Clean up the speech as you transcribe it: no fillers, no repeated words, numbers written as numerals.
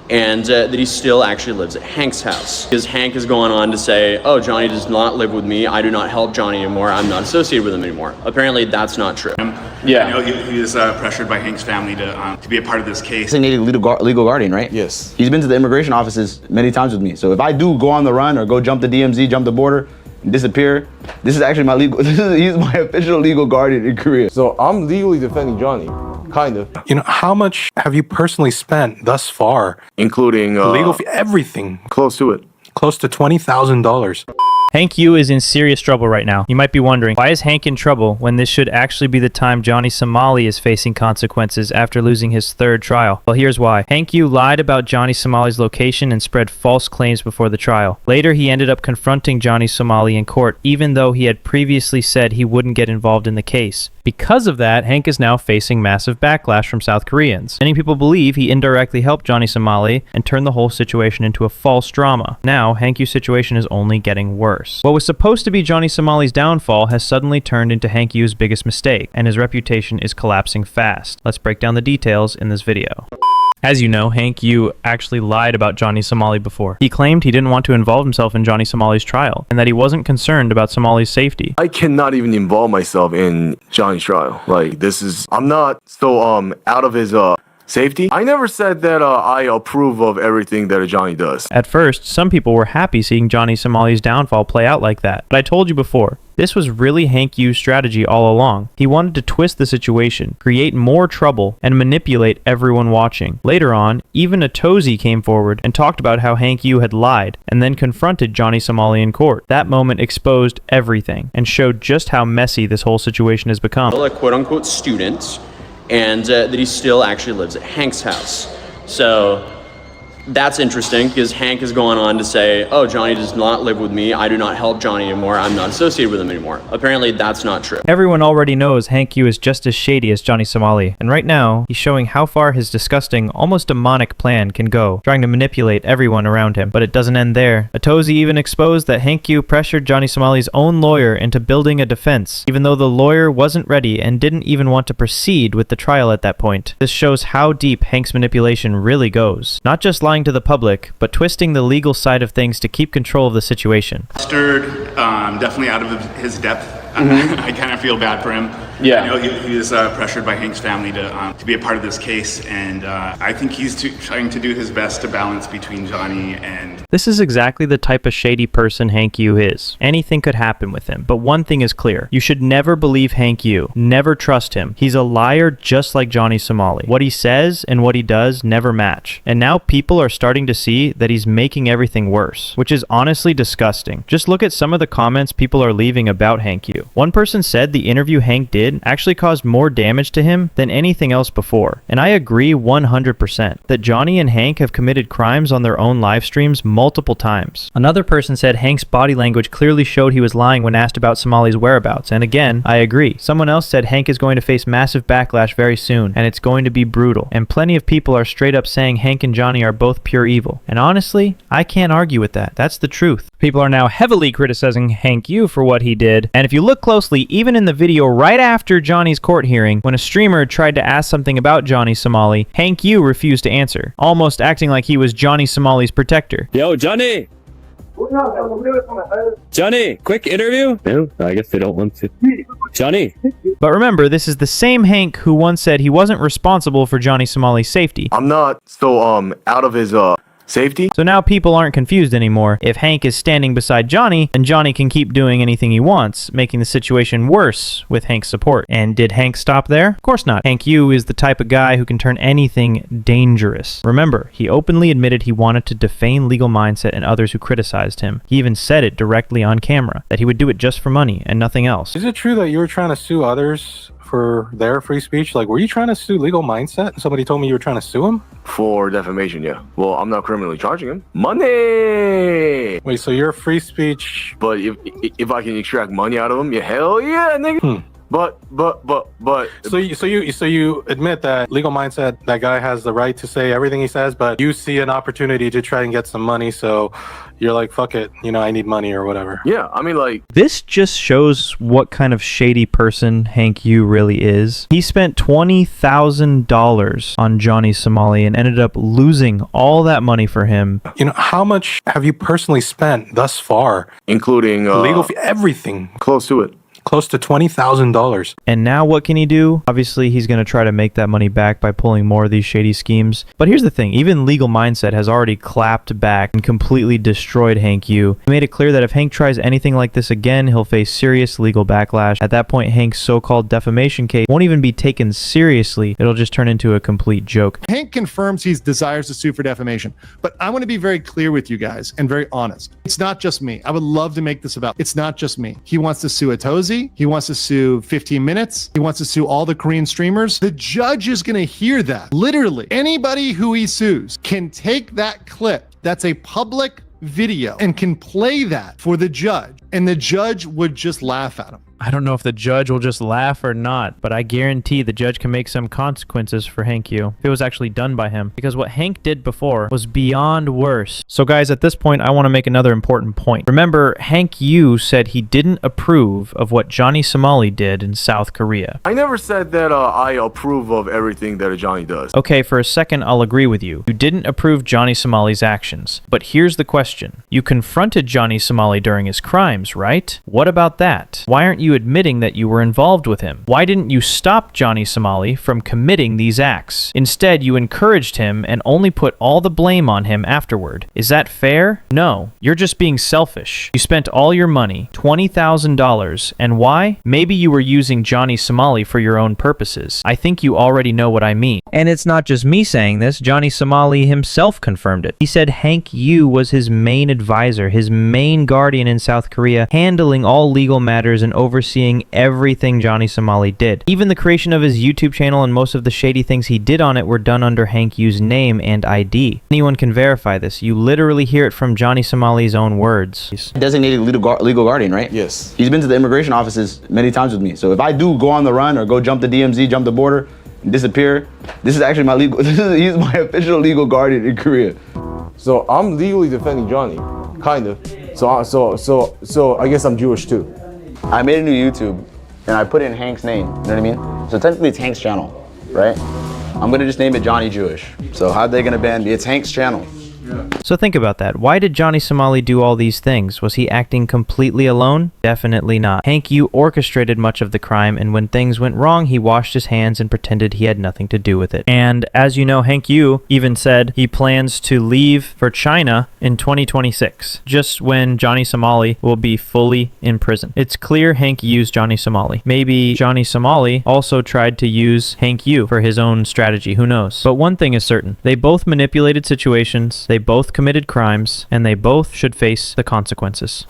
and that he still actually lives at Hank's house. Because Hank is going on to say, oh, Johnny does not live with me, I do not help Johnny anymore, I'm not associated with him anymore. Apparently that's not true. Yeah. I know he was pressured by Hank's family to be a part of this case. Designated legal guardian, right? Yes. He's been to the immigration offices many times with me. So if I do go on the run or go jump the DMZ, jump the border, and disappear, this is actually my he's my official legal guardian in Korea. So I'm legally defending Johnny, kind of. You know, how much have you personally spent thus far? Including Legal fee, everything. Close to it. Close to $20,000. Hank Yu is in serious trouble right now. You might be wondering, why is Hank in trouble when this should actually be the time Johnny Somali is facing consequences after losing his third trial? Well, here's why. Hank Yu lied about Johnny Somali's location and spread false claims before the trial. Later, he ended up confronting Johnny Somali in court, even though he had previously said he wouldn't get involved in the case. Because of that, Hank is now facing massive backlash from South Koreans. Many people believe he indirectly helped Johnny Somali and turned the whole situation into a false drama. Now, Hank Yu's situation is only getting worse. What was supposed to be Johnny Somali's downfall has suddenly turned into Hank Yu's biggest mistake, and his reputation is collapsing fast. Let's break down the details in this video. As you know, Hank Yu actually lied about Johnny Somali before. He claimed he didn't want to involve himself in Johnny Somali's trial, and that he wasn't concerned about Somali's safety. I cannot even involve myself in Johnny's trial. Like, I'm not so out of his safety. I never said that I approve of everything that Johnny does. At first, some people were happy seeing Johnny Somali's downfall play out like that. But I told you before, this was really Hank Yu's strategy all along. He wanted to twist the situation, create more trouble, and manipulate everyone watching. Later on, even Atozi came forward and talked about how Hank Yu had lied, and then confronted Johnny Somali in court. That moment exposed everything, and showed just how messy this whole situation has become. A quote-unquote student, and that he still actually lives at Hank's house. So that's interesting, because Hank is going on to say, oh, Johnny does not live with me, I do not help Johnny anymore, I'm not associated with him anymore. Apparently that's not true. Everyone already knows Hank Yu is just as shady as Johnny Somali, and right now, he's showing how far his disgusting, almost demonic plan can go, trying to manipulate everyone around him. But it doesn't end there. Atozi even exposed that Hank Yu pressured Johnny Somali's own lawyer into building a defense, even though the lawyer wasn't ready and didn't even want to proceed with the trial at that point. This shows how deep Hank's manipulation really goes. Not just lying to the public, but twisting the legal side of things to keep control of the situation. Stirred, definitely out of his depth. I kind of feel bad for him. Yeah. I know he was pressured by Hank's family to be a part of this case, and I think he's trying to do his best to balance between Johnny and... This is exactly the type of shady person Hank Yu is. Anything could happen with him, but one thing is clear. You should never believe Hank Yu. Never trust him. He's a liar just like Johnny Somali. What he says and what he does never match. And now people are starting to see that he's making everything worse, which is honestly disgusting. Just look at some of the comments people are leaving about Hank Yu. One person said the interview Hank did actually caused more damage to him than anything else before. And I agree 100% that Johnny and Hank have committed crimes on their own live streams multiple times. Another person said Hank's body language clearly showed he was lying when asked about Somali's whereabouts, and again, I agree. Someone else said Hank is going to face massive backlash very soon, and it's going to be brutal. And plenty of people are straight up saying Hank and Johnny are both pure evil. And honestly, I can't argue with that. That's the truth. People are now heavily criticizing Hank Yu for what he did, and if you look closely, even in the video right after Johnny's court hearing, when a streamer tried to ask something about Johnny Somali, Hank Yu refused to answer, almost acting like he was Johnny Somali's protector. Yo, Johnny! Johnny, quick interview? No, I guess they don't want to. Johnny! But remember, this is the same Hank who once said he wasn't responsible for Johnny Somali's safety. I'm not so out of his safety. So now people aren't confused anymore. If Hank is standing beside Johnny, then Johnny can keep doing anything he wants, making the situation worse with Hank's support. And did Hank stop there? Of course not. Hank Yu is the type of guy who can turn anything dangerous. Remember, he openly admitted he wanted to defame Legal Mindset and others who criticized him. He even said it directly on camera, that he would do it just for money and nothing else. Is it true that you were trying to sue others for their free speech? Like, were you trying to sue Legal Mindset? Somebody told me you were trying to sue him? For defamation, yeah. Well, I'm not criminally charging him. Money! Wait, so your free speech... But if I can extract money out of him, yeah, hell yeah, nigga. But So you admit that legal mindset, that guy has the right to say everything he says, but you see an opportunity to try and get some money, so you're like, fuck it, I need money or whatever. yeah, I mean, like, This just shows what kind of shady person Hank Yu really is. He spent $20,000 on Johnny Somali and ended up losing all that money for him. How much have you personally spent thus far? including Legal fee, everything. close to it. Close to $20,000. And now what can he do? Obviously, he's going to try to make that money back by pulling more of these shady schemes. But here's the thing. Even Legal Mindset has already clapped back and completely destroyed Hank Yu. He made it clear that if Hank tries anything like this again, he'll face serious legal backlash. At that point, Hank's so-called defamation case won't even be taken seriously. It'll just turn into a complete joke. Hank confirms he desires to sue for defamation, but I want to be very clear with you guys and very honest. It's not just me. I would love to make this about, it's not just me. He wants to sue Atozi. He wants to sue 15 Minutes. He wants to sue all the Korean streamers. The judge is going to hear that. Literally, anybody who he sues can take that clip that's a public video and can play that for the judge, and the judge would just laugh at him. I don't know if the judge will just laugh or not, but I guarantee the judge can make some consequences for Hank Yu if it was actually done by him, because what Hank did before was beyond worse. So guys, at this point, I want to make another important point. Remember, Hank Yu said he didn't approve of what Johnny Somali did in South Korea. I never said that I approve of everything that Johnny does. Okay, for a second, I'll agree with you. You didn't approve Johnny Somali's actions. But here's the question. You confronted Johnny Somali during his crimes, right? What about that? Why aren't you admitting that you were involved with him? Why didn't you stop Johnny Somali from committing these acts? Instead, you encouraged him and only put all the blame on him afterward. Is that fair? No. You're just being selfish. You spent all your money, $20,000, and why? Maybe you were using Johnny Somali for your own purposes. I think you already know what I mean. And it's not just me saying this. Johnny Somali himself confirmed it. He said Hank Yu was his main advisor, his main guardian in South Korea, handling all legal matters and overseeing everything Johnny Somali did. Even the creation of his YouTube channel and most of the shady things he did on it were done under Hank Yu's name and ID. Anyone can verify this. You literally hear it from Johnny Somali's own words. Designated legal guardian, right? Yes. He's been to the immigration offices many times with me. So if I do go on the run or go jump the DMZ, jump the border, and disappear, this is actually my legal, he's my official legal guardian in Korea. So I'm legally defending Johnny, kind of. So I guess I'm Jewish too. I made a new YouTube and I put in Hank's name, you know what I mean? So technically it's Hank's channel, right? I'm gonna just name it Johnny Jewish. So how are they gonna ban me? It's Hank's channel. So think about that. Why did Johnny Somali do all these things? Was he acting completely alone? Definitely not. Hank Yu orchestrated much of the crime, and when things went wrong, he washed his hands and pretended he had nothing to do with it. And as you know, Hank Yu even said he plans to leave for China in 2026, just when Johnny Somali will be fully in prison. It's clear Hank used Johnny Somali. Maybe Johnny Somali also tried to use Hank Yu for his own strategy, who knows? But one thing is certain. They both manipulated situations, they both committed crimes, and they both should face the consequences.